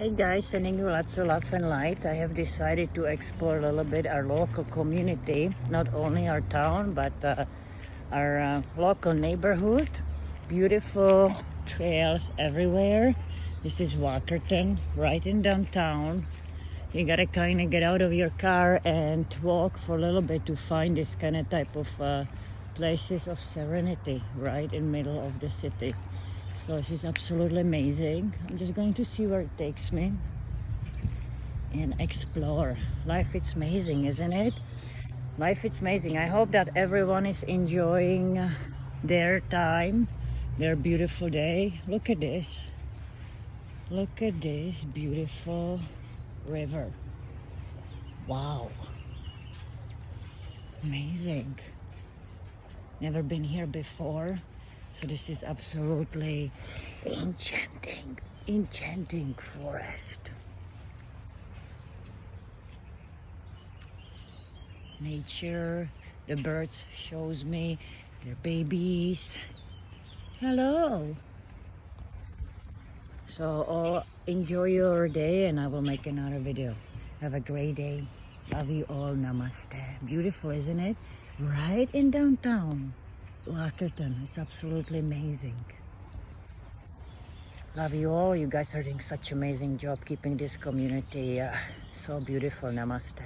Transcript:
Hey guys, sending you lots of love and light. I have decided to explore a little bit our local community, not only our town, but our local neighborhood. Beautiful trails everywhere. This is Walkerton, right in downtown. You gotta kind of get out of your car and walk for a little bit to find this kind of type of places of serenity right in the middle of the city. So this is absolutely amazing. I'm just going to see where it takes me and explore. Life is amazing, isn't it? Life is amazing. I hope that everyone is enjoying their time, their beautiful day. Look at this. Look at this beautiful river. Wow. Amazing. Never been here before. So this is absolutely enchanting forest. Nature, the birds shows me their babies. Hello. So enjoy your day and I will make another video. Have a great day. Love you all. Namaste. Beautiful, isn't it? Right in downtown Walkerton. It's absolutely amazing. Love you all. You guys are doing such amazing job keeping this community so beautiful. Namaste.